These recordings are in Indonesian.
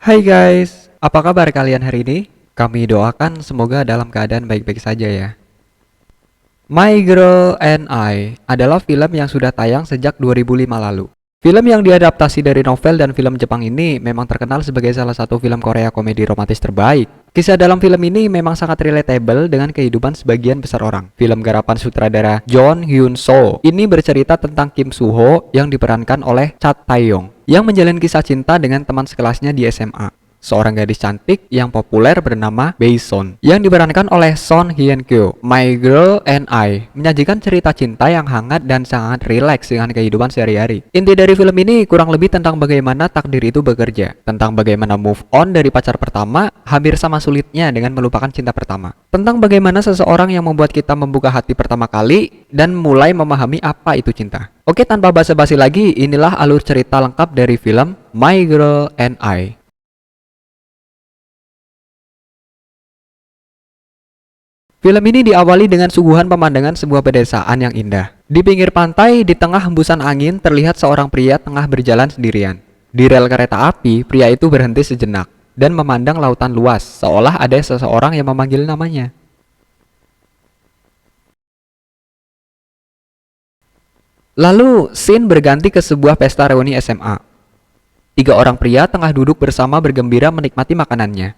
Hai guys, apa kabar kalian hari ini? Kami doakan semoga dalam keadaan baik-baik saja ya. My Girl and I adalah film yang sudah tayang sejak 2005 lalu. Film yang diadaptasi dari novel dan film Jepang ini memang terkenal sebagai salah satu film Korea komedi romantis terbaik. Kisah dalam film ini memang sangat relatable dengan kehidupan sebagian besar orang. Film garapan sutradara John Hyun-soo ini bercerita tentang Kim Soo-ho yang diperankan oleh Cha Tae-yong yang menjalin kisah cinta dengan teman sekelasnya di SMA. Seorang gadis cantik yang populer bernama Baeson yang diperankan oleh Son Hye Kyo. My Girl and I menyajikan cerita cinta yang hangat dan sangat rileks dengan kehidupan sehari-hari. Inti dari film ini kurang lebih tentang bagaimana takdir itu bekerja, tentang bagaimana move on dari pacar pertama hampir sama sulitnya dengan melupakan cinta pertama, tentang bagaimana seseorang yang membuat kita membuka hati pertama kali dan mulai memahami apa itu cinta. Oke, tanpa basa-basi lagi, inilah alur cerita lengkap dari film My Girl and I. Film ini diawali dengan suguhan pemandangan sebuah pedesaan yang indah. Di pinggir pantai, di tengah hembusan angin, terlihat seorang pria tengah berjalan sendirian. Di rel kereta api, pria itu berhenti sejenak dan memandang lautan luas, seolah ada seseorang yang memanggil namanya. Lalu, scene berganti ke sebuah pesta reuni SMA. Tiga orang pria tengah duduk bersama bergembira menikmati makanannya.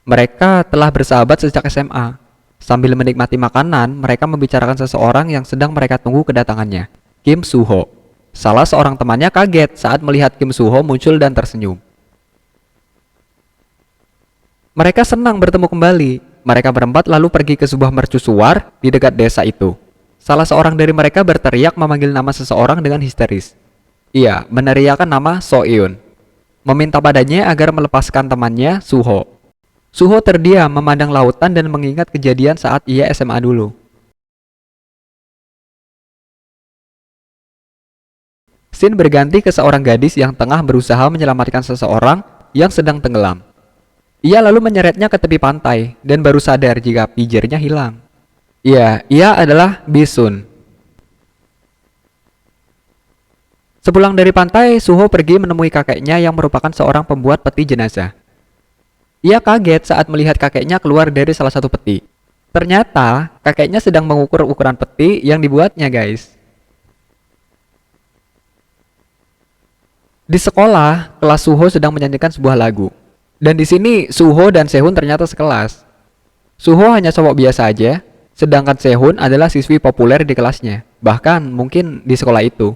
Mereka telah bersahabat sejak SMA. Sambil menikmati makanan, mereka membicarakan seseorang yang sedang mereka tunggu kedatangannya, Kim Soo-ho. Salah seorang temannya kaget saat melihat Kim Soo-ho muncul dan tersenyum. Mereka senang bertemu kembali. Mereka berempat lalu pergi ke sebuah mercusuar di dekat desa itu. Salah seorang dari mereka berteriak memanggil nama seseorang dengan histeris. Ia meneriakkan nama So-eun, meminta padanya agar melepaskan temannya Soo-ho. Suho terdiam memandang lautan dan mengingat kejadian saat ia SMA dulu. Scene berganti ke seorang gadis yang tengah berusaha menyelamatkan seseorang yang sedang tenggelam. Ia lalu menyeretnya ke tepi pantai dan baru sadar jika pijernya hilang. Ya, ia adalah Bisun. Sepulang dari pantai, Suho pergi menemui kakeknya yang merupakan seorang pembuat peti jenazah. Ia kaget saat melihat kakeknya keluar dari salah satu peti. Ternyata, kakeknya sedang mengukur ukuran peti yang dibuatnya, guys. Di sekolah, kelas Suho sedang menyanyikan sebuah lagu. Dan di sini, Suho dan Sehun ternyata sekelas. Suho hanya cowok biasa aja, sedangkan Sehun adalah siswi populer di kelasnya. Bahkan, mungkin di sekolah itu.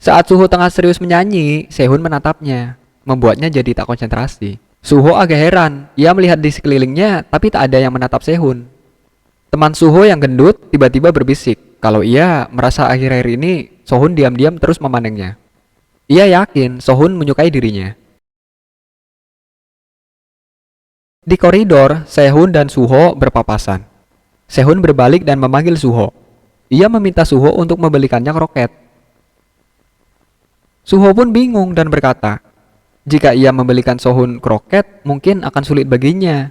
Saat Suho tengah serius menyanyi, Sehun menatapnya, membuatnya jadi tak konsentrasi. Suho agak heran, ia melihat di sekelilingnya tapi tak ada yang menatap Sehun. Teman Suho yang gendut tiba-tiba berbisik kalau ia merasa akhir-akhir ini Sohun diam-diam terus memandangnya. Ia yakin Sohun menyukai dirinya. Di koridor, Sehun dan Suho berpapasan. Sehun berbalik dan memanggil Suho. Ia meminta Suho untuk membelikannya kroket. Suho pun bingung dan berkata, jika ia membelikan Sohun kroket, mungkin akan sulit baginya.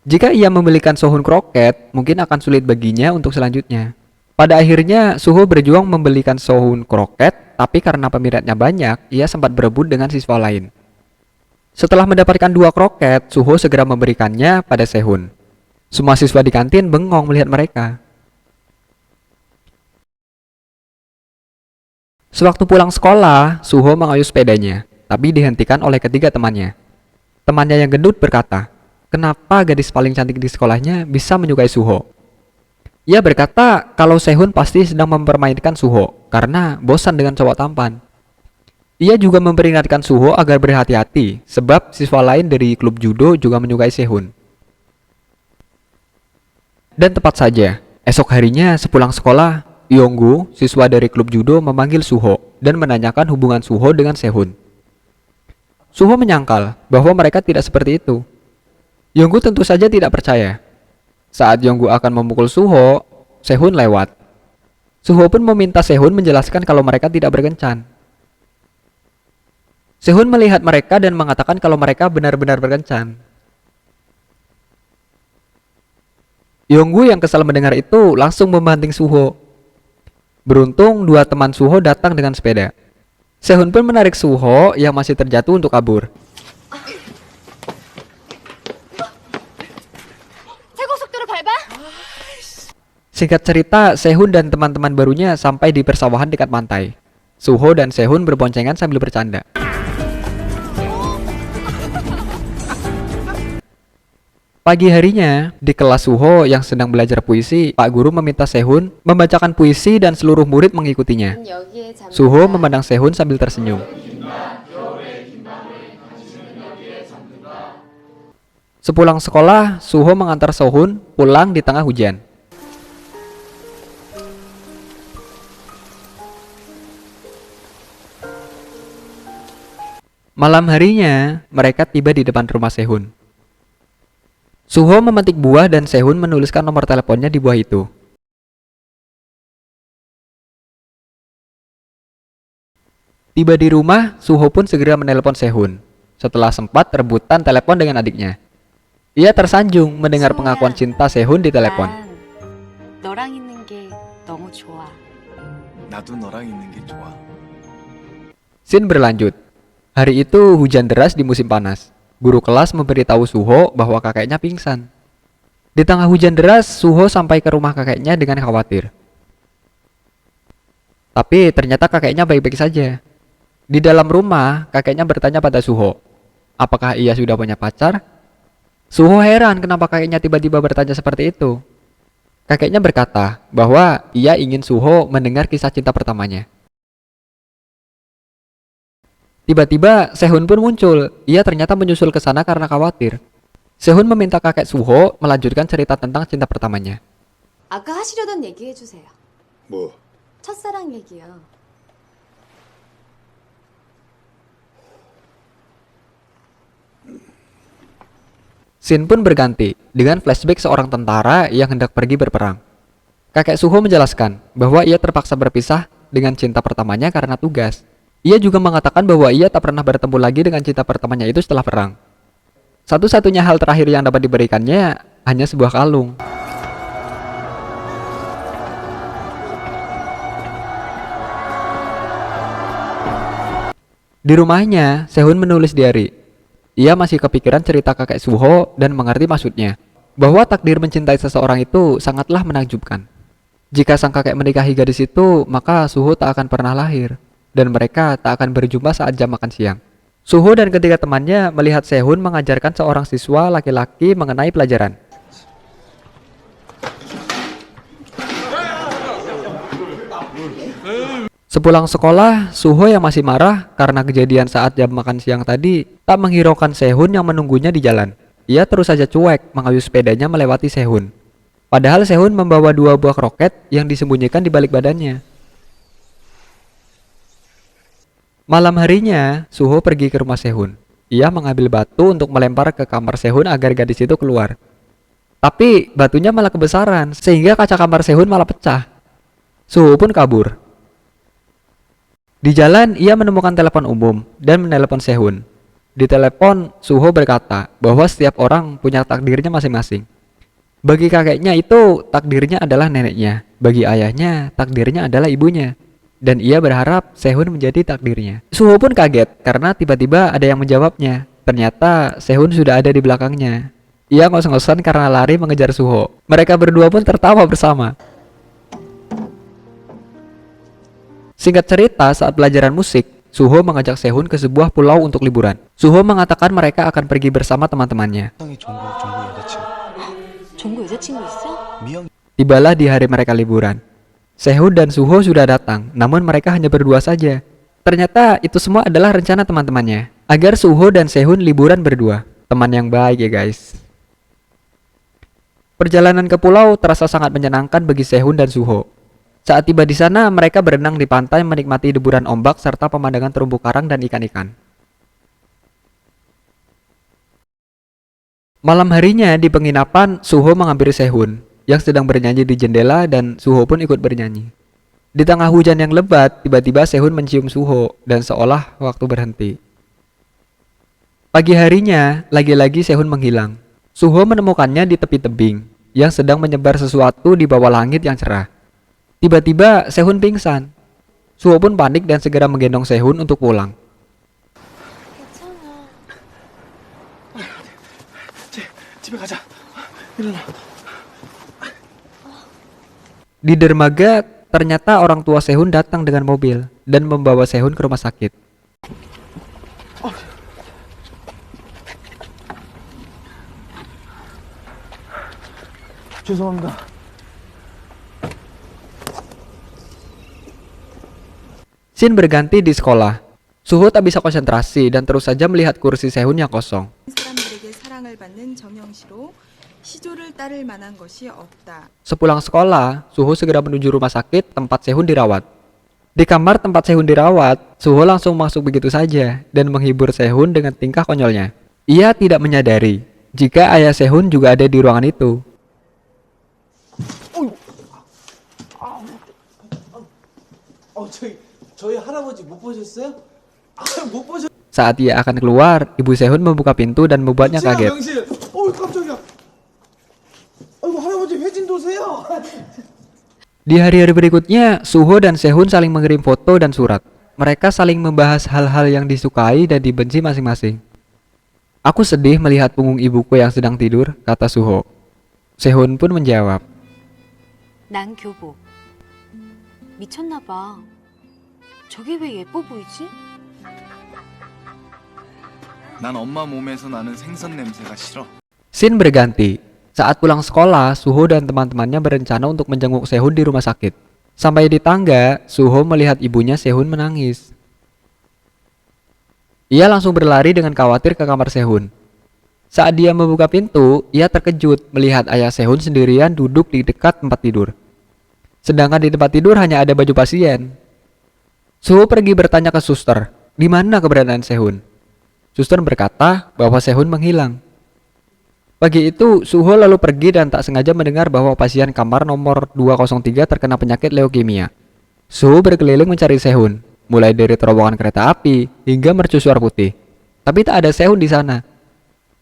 Jika ia membelikan Sohun kroket, mungkin akan sulit baginya untuk selanjutnya. Pada akhirnya, Suho berjuang membelikan Sohun kroket, tapi karena peminatnya banyak, ia sempat berebut dengan siswa lain. Setelah mendapatkan 2 kroket, Suho segera memberikannya pada Sehun. Semua siswa di kantin bengong melihat mereka. Sewaktu pulang sekolah, Suho mengayuh sepedanya, tapi dihentikan oleh ketiga temannya. Temannya yang gendut berkata, kenapa gadis paling cantik di sekolahnya bisa menyukai Suho? Ia berkata kalau Sehun pasti sedang mempermainkan Suho karena bosan dengan cowok tampan. Ia juga memperingatkan Suho agar berhati-hati sebab siswa lain dari klub judo juga menyukai Sehun. Dan tepat saja, esok harinya sepulang sekolah, Yonggu, siswa dari klub judo, memanggil Suho dan menanyakan hubungan Suho dengan Sehun. Suho menyangkal bahwa mereka tidak seperti itu. Yonggu tentu saja tidak percaya. Saat Yonggu akan memukul Suho, Sehun lewat. Suho pun meminta Sehun menjelaskan kalau mereka tidak berkencan. Sehun melihat mereka dan mengatakan kalau mereka benar-benar berkencan. Yonggu yang kesal mendengar itu langsung membanting Suho. Beruntung 2 teman Suho datang dengan sepeda. Sehun pun menarik Suho yang masih terjatuh untuk kabur. Singkat cerita, Sehun dan teman-teman barunya sampai di persawahan dekat pantai. Suho dan Sehun berboncengan sambil bercanda. Pagi harinya, di kelas Suho yang sedang belajar puisi, Pak Guru meminta Sehun membacakan puisi dan seluruh murid mengikutinya. Suho memandang Sehun sambil tersenyum. Sepulang sekolah, Suho mengantar Sehun pulang di tengah hujan. Malam harinya, mereka tiba di depan rumah Sehun. Suho memetik buah dan Sehun menuliskan nomor teleponnya di buah itu. Tiba di rumah, Suho pun segera menelepon Sehun. Setelah sempat rebutan telepon dengan adiknya. Ia tersanjung mendengar pengakuan cinta Sehun di telepon. 너랑 있는 게 너무 좋아. 나도 너랑 있는 게 좋아. Scene berlanjut. Hari itu hujan deras di musim panas. Guru kelas memberitahu Suho bahwa kakeknya pingsan. Di tengah hujan deras, Suho sampai ke rumah kakeknya dengan khawatir. Tapi ternyata kakeknya baik-baik saja. Di dalam rumah, kakeknya bertanya pada Suho, apakah ia sudah punya pacar? Suho heran kenapa kakeknya tiba-tiba bertanya seperti itu. Kakeknya berkata bahwa ia ingin Suho mendengar kisah cinta pertamanya. Tiba-tiba Sehun pun muncul. Ia ternyata menyusul ke sana karena khawatir. Sehun meminta kakek Suho melanjutkan cerita tentang cinta pertamanya. 아까 하시려던 얘기 해주세요. 뭐? 첫사랑 얘기요. Scene pun berganti dengan flashback seorang tentara yang hendak pergi berperang. Kakek Suho menjelaskan bahwa ia terpaksa berpisah dengan cinta pertamanya karena tugas. Ia juga mengatakan bahwa ia tak pernah bertemu lagi dengan cinta pertamanya itu setelah perang. Satu-satunya hal terakhir yang dapat diberikannya hanya sebuah kalung. Di rumahnya, Sehun menulis diary. Ia masih kepikiran cerita kakek Suho dan mengerti maksudnya, bahwa takdir mencintai seseorang itu sangatlah menakjubkan. Jika sang kakek menikahi gadis itu, maka Suho tak akan pernah lahir, dan mereka tak akan berjumpa saat jam makan siang. Suho dan ketiga temannya melihat Sehun mengajarkan seorang siswa laki-laki mengenai pelajaran. Sepulang sekolah, Suho yang masih marah karena kejadian saat jam makan siang tadi tak menghiraukan Sehun yang menunggunya di jalan. Ia terus saja cuek mengayuh sepedanya melewati Sehun. Padahal Sehun membawa 2 buah kroket yang disembunyikan di balik badannya. Malam harinya, Suho pergi ke rumah Sehun. Ia mengambil batu untuk melempar ke kamar Sehun agar gadis itu keluar. Tapi batunya malah kebesaran sehingga kaca kamar Sehun malah pecah. Suho pun kabur. Di jalan, ia menemukan telepon umum dan menelepon Sehun. Di telepon, Suho berkata bahwa setiap orang punya takdirnya masing-masing. Bagi kakeknya itu, takdirnya adalah neneknya. Bagi ayahnya, takdirnya adalah ibunya. Dan ia berharap Sehun menjadi takdirnya. Suho pun kaget karena tiba-tiba ada yang menjawabnya. Ternyata Sehun sudah ada di belakangnya. Ia ngos-ngosan karena lari mengejar Suho. Mereka berdua pun tertawa bersama. Singkat cerita, saat pelajaran musik, Suho mengajak Sehun ke sebuah pulau untuk liburan. Suho mengatakan mereka akan pergi bersama teman-temannya. 종구 여자친구 있어? Tibalah di hari mereka liburan. Sehun dan Suho sudah datang, namun mereka hanya berdua saja. Ternyata itu semua adalah rencana teman-temannya, agar Suho dan Sehun liburan berdua. Teman yang baik ya guys. Perjalanan ke pulau terasa sangat menyenangkan bagi Sehun dan Suho. Saat tiba di sana, mereka berenang di pantai menikmati deburan ombak serta pemandangan terumbu karang dan ikan-ikan. Malam harinya di penginapan, Suho menghampiri Sehun yang sedang bernyanyi di jendela dan Suho pun ikut bernyanyi. Di tengah hujan yang lebat, tiba-tiba Sehun mencium Suho dan seolah waktu berhenti. Pagi harinya, lagi-lagi Sehun menghilang. Suho menemukannya di tepi tebing yang sedang menyebar sesuatu di bawah langit yang cerah. Tiba-tiba Sehun pingsan. Suho pun panik dan segera menggendong Sehun untuk pulang. 괜찮아. 집에 가자. 일어나. Di dermaga, ternyata orang tua Sehun datang dengan mobil dan membawa Sehun ke rumah sakit. 죄송합니다. Scene berganti di sekolah. Suho tak bisa konsentrasi dan terus saja melihat kursi Sehun yang kosong. 사람들에게 사랑을 받는 정영시로 시조를 따를 만한 것이 없다. Sepulang sekolah, Suho segera menuju rumah sakit tempat Sehun dirawat. Di kamar tempat Sehun dirawat, Suho langsung masuk begitu saja dan menghibur Sehun dengan tingkah konyolnya. Ia tidak menyadari jika ayah Sehun juga ada di ruangan itu. 저희 할아버지 못 보셨어요? 못 보셨. Saat ia akan keluar, ibu Sehun membuka pintu dan membuatnya kaget. 명실. 깜짝이야. 아이고 할아버지 회진 도세요. Di hari-hari berikutnya, Suho dan Sehun saling mengirim foto dan surat. Mereka saling membahas hal-hal yang disukai dan dibenci masing-masing. Aku sedih melihat punggung ibuku yang sedang tidur, kata Suho. Sehun pun menjawab, 난 교복. 미쳤나 봐. 저게 왜 예뻐 보이지? 난 엄마 몸에서 나는 생선 냄새가 싫어. Scene berganti. Saat pulang sekolah, Suho dan teman-temannya berencana untuk menjenguk Sehun di rumah sakit. Sampai di tangga, Suho melihat ibunya Sehun menangis. Ia langsung berlari dengan khawatir ke kamar Sehun. Saat dia membuka pintu, ia terkejut melihat ayah Sehun sendirian duduk di dekat tempat tidur. Sedangkan di tempat tidur hanya ada baju pasien. Suho pergi bertanya ke suster, di mana keberadaan Sehun. Suster berkata bahwa Sehun menghilang. Pagi itu, Suho lalu pergi dan tak sengaja mendengar bahwa pasien kamar nomor 203 terkena penyakit leukemia. Suho berkeliling mencari Sehun, mulai dari terowongan kereta api hingga mercusuar putih. Tapi tak ada Sehun di sana.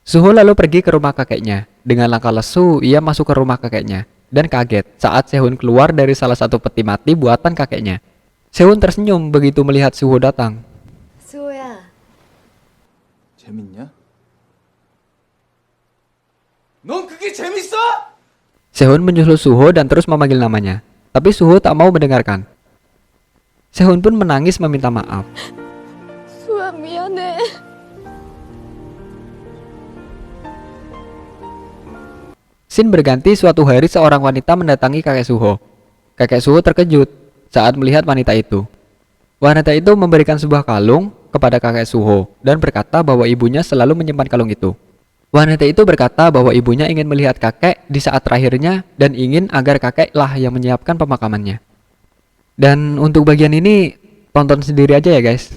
Suho lalu pergi ke rumah kakeknya. Dengan langkah lesu, ia masuk ke rumah kakeknya dan kaget saat Sehun keluar dari salah satu peti mati buatan kakeknya. Sehun tersenyum begitu melihat Suho datang. 수호야. 재밌냐? 넌 그게 재밌어? Sehun menyusul Suho dan terus memanggil namanya. Tapi Suho tak mau mendengarkan. Sehun pun menangis meminta maaf. 수호야 미안해. Scene berganti suatu hari seorang wanita mendatangi kakek Suho. Kakek Suho terkejut saat melihat wanita itu. Wanita itu memberikan sebuah kalung kepada kakek Suho dan berkata bahwa ibunya selalu menyimpan kalung itu. Wanita itu berkata bahwa ibunya ingin melihat kakek di saat terakhirnya dan ingin agar kakeklah yang menyiapkan pemakamannya. Dan untuk bagian ini, tonton sendiri aja ya guys.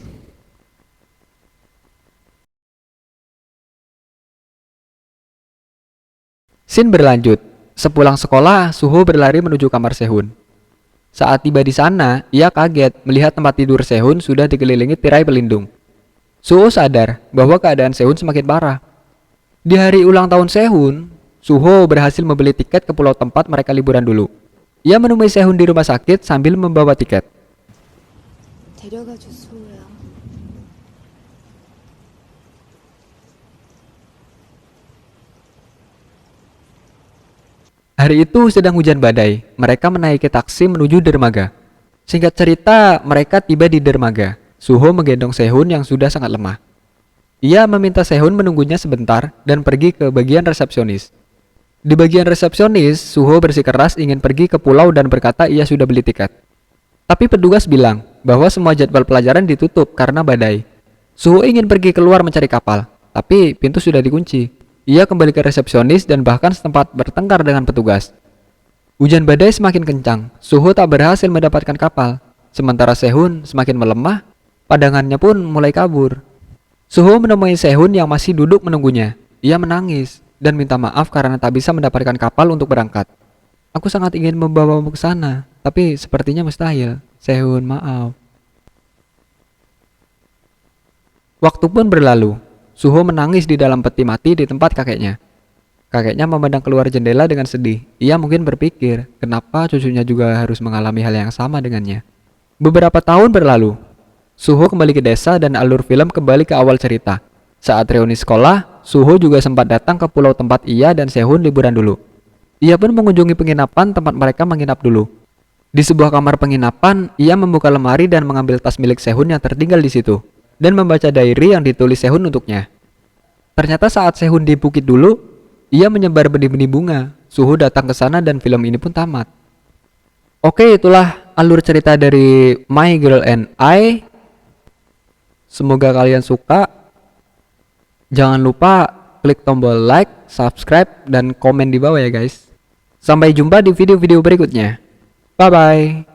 Scene berlanjut. Sepulang sekolah, Suho berlari menuju kamar Sehun. Saat tiba di sana, ia kaget melihat tempat tidur Sehun sudah dikelilingi tirai pelindung. Suho sadar bahwa keadaan Sehun semakin parah. Di hari ulang tahun Sehun, Suho berhasil membeli tiket ke pulau tempat mereka liburan dulu. Ia menemui Sehun di rumah sakit sambil membawa tiket. 데려가줘 수호야. Hari itu sedang hujan badai. Mereka menaiki taksi menuju dermaga. Singkat cerita, mereka tiba di dermaga. Suho menggendong Sehun yang sudah sangat lemah. Ia meminta Sehun menunggunya sebentar dan pergi ke bagian resepsionis. Di bagian resepsionis, Suho bersikeras ingin pergi ke pulau dan berkata ia sudah beli tiket. Tapi petugas bilang bahwa semua jadwal pelajaran ditutup karena badai. Suho ingin pergi keluar mencari kapal, tapi pintu sudah dikunci. Ia kembali ke resepsionis dan bahkan sempat bertengkar dengan petugas. Hujan badai semakin kencang. Suho tak berhasil mendapatkan kapal. Sementara Sehun semakin melemah, pandangannya pun mulai kabur. Suho menemui Sehun yang masih duduk menunggunya. Ia menangis dan minta maaf karena tak bisa mendapatkan kapal untuk berangkat. Aku sangat ingin membawamu ke sana, tapi sepertinya mustahil. Sehun, maaf. Waktu pun berlalu. Suho menangis di dalam peti mati di tempat kakeknya. Kakeknya memandang keluar jendela dengan sedih. Ia mungkin berpikir, kenapa cucunya juga harus mengalami hal yang sama dengannya. Beberapa tahun berlalu, Suho kembali ke desa dan alur film kembali ke awal cerita. Saat reuni sekolah, Suho juga sempat datang ke pulau tempat ia dan Sehun liburan dulu. Ia pun mengunjungi penginapan tempat mereka menginap dulu. Di sebuah kamar penginapan, ia membuka lemari dan mengambil tas milik Sehun yang tertinggal di situ, dan membaca diary yang ditulis Sehun untuknya. Ternyata saat Sehun di bukit dulu, ia menyebar benih-benih bunga. Suho datang ke sana dan film ini pun tamat. Oke, itulah alur cerita dari My Girl and I. Semoga kalian suka. Jangan lupa klik tombol like, subscribe, dan komen di bawah ya guys. Sampai jumpa di video-video berikutnya. Bye-bye.